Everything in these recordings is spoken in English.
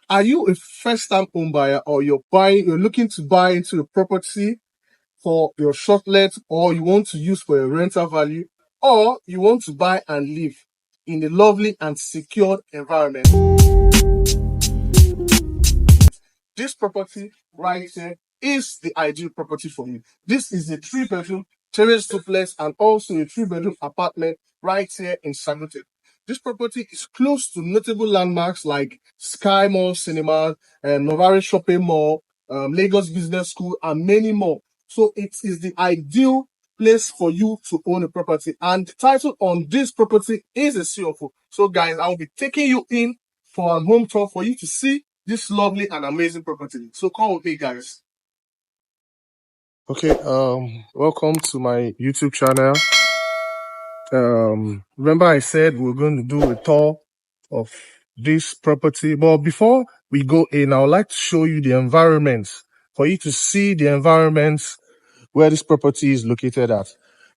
Are you a first-time home buyer, or you're looking to buy into a property for your short let, or you want to use for a rental value, or you want to buy and live in a lovely and secured environment? This property right here is the ideal property for you. This is a 3-bedroom terrace duplex and also a 3-bedroom apartment right here in Sangotedo. This property is close to notable landmarks like Sky Mall Cinema, Novare Shopping Mall, Lagos Business School, and many more. So it is the ideal place for you to own a property. And the title on this property is a CofO. So guys, I will be taking you in for a home tour for you to see this lovely and amazing property. So come with me, guys. Okay, welcome to my YouTube channel. Remember I said we're going to do a tour of this property, but before we go in, I would like to show you the environment, for you to see the environment where this property is located at.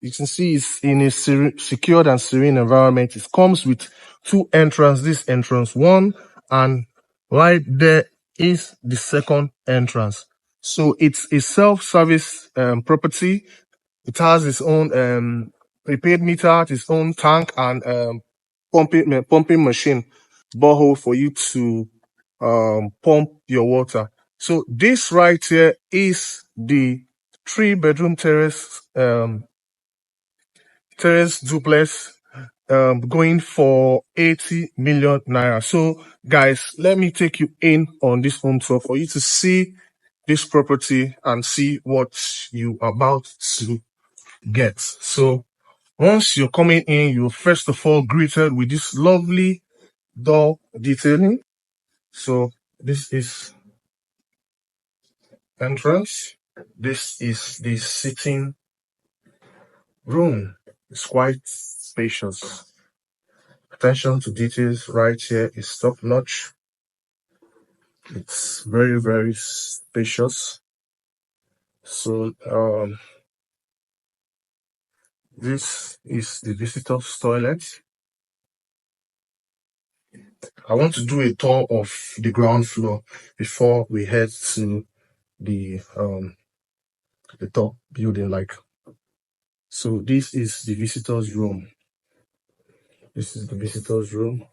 You can see it's in a secured and serene environment. It comes with 2 entrances. This entrance 1, and right there is the second entrance. So it's a self-service property. It has its own prepaid meter, its own tank, and pumping machine, borehole for you to pump your water. So this right here is the 3-bedroom terrace duplex, going for 80 million naira. So guys, let me take you in on this home tour for you to see this property and see what you are about to get. So once you're coming in, you're first of all greeted with this lovely door detailing. So this is entrance. This is the sitting room. It's quite spacious. Attention to details right here is top notch. It's very, very spacious. So this is the visitor's toilet. I want to do a tour of the ground floor before we head to the top building. So this is the visitor's room. This is the visitor's room.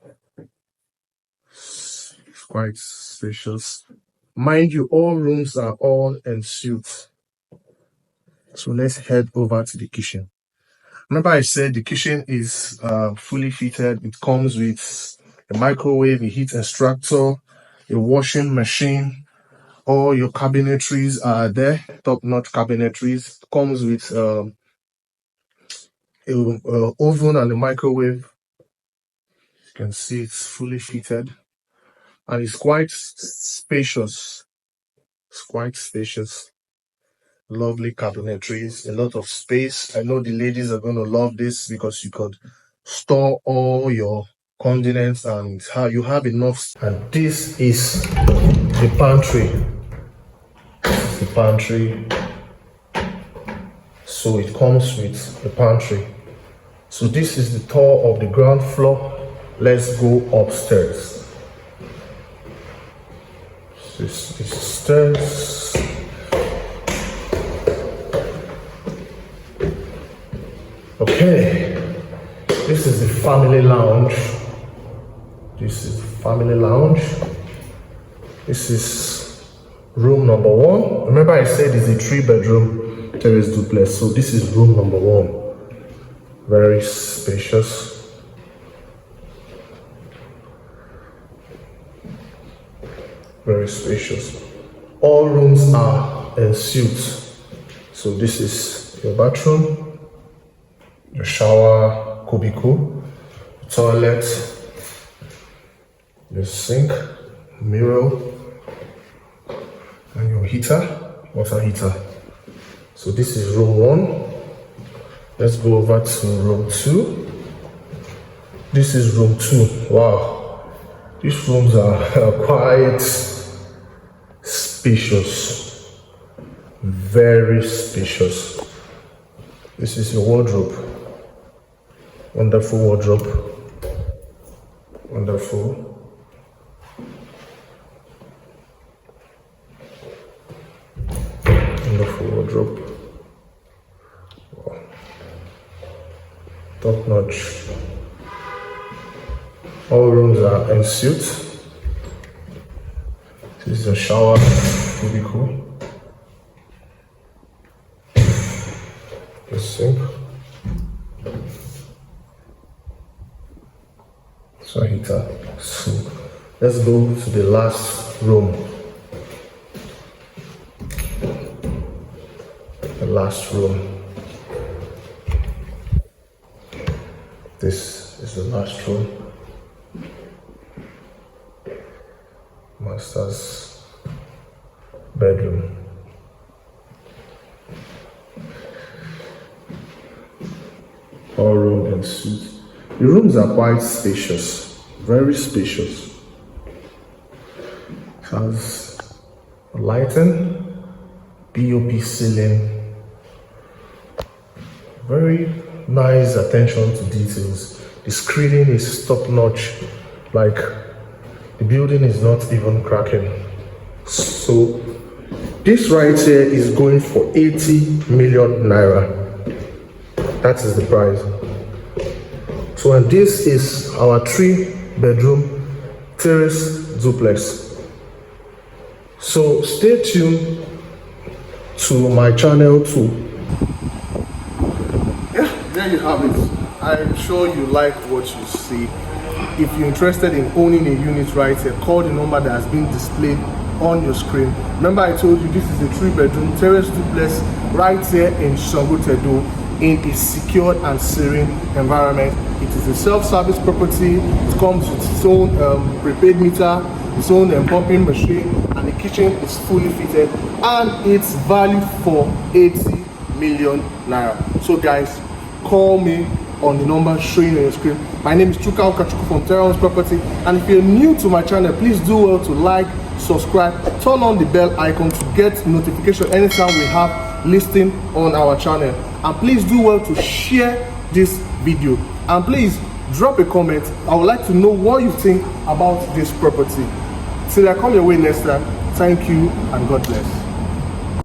It's quite spacious. Mind you, all rooms are all en suite. So let's head over to the kitchen. Remember I said the kitchen is fully fitted. It comes with a microwave, a heat extractor, a washing machine. All your cabinetries are there, top-notch cabinetries. It comes with a oven and a microwave. You can see it's fully fitted, and it's quite spacious. It's quite spacious. Lovely cabinetries, a lot of space. I know the ladies are going to love this because you could store all your condiments and how you have enough. And this is the pantry. This is the pantry. So it comes with the pantry. So this is the tour of the ground floor. Let's go upstairs. This is stairs. Okay, this is the family lounge. This is the family lounge. This is room number 1. Remember I said it's a 3-bedroom terrace duplex. So this is room number 1. Very spacious. Very spacious. All rooms are en suite. So this is your bathroom, your shower cubicle, toilet, your sink, mirror, and your heater, water heater. So this is room 1. Let's go over to room 2. This is room 2. Wow, these rooms are quite spacious, very spacious. This is your wardrobe. Wonderful wardrobe. Wonderful. notch. All rooms are en suite. This is a shower cubicle. The sink. So heater. So let's go to the last room. The last room. This is the last room. Master's bedroom. All room and suite. The rooms are quite spacious, very spacious. It has lighting, POP ceiling, very nice attention to details. The screening is top notch, like the building is not even cracking. So this right here is going for 80 million naira. That is the price. So and this is our 3-bedroom terrace duplex. So stay tuned to my channel too. Yeah, there you have it. I'm sure you like what you see. If you're interested in owning a unit right here, call the number that has been displayed on your screen. Remember I told you this is a 3-bedroom terrace duplex right here in Sangotedo, in a secured and serene environment. It is a self-service property. It comes with its own prepaid meter, its own pumping machine, and the kitchen is fully fitted, and it's valued for 80 million naira. So guys, call me on the number showing on your screen. My name is Chuka from Terraholmesproperties, and if you're new to my channel, please do well to like, subscribe, turn on the bell icon to get notification anytime we have listing on our channel, and please do well to share this video, and please drop a comment. I would like to know what you think about this property. Till I come your way next time, thank you and God bless.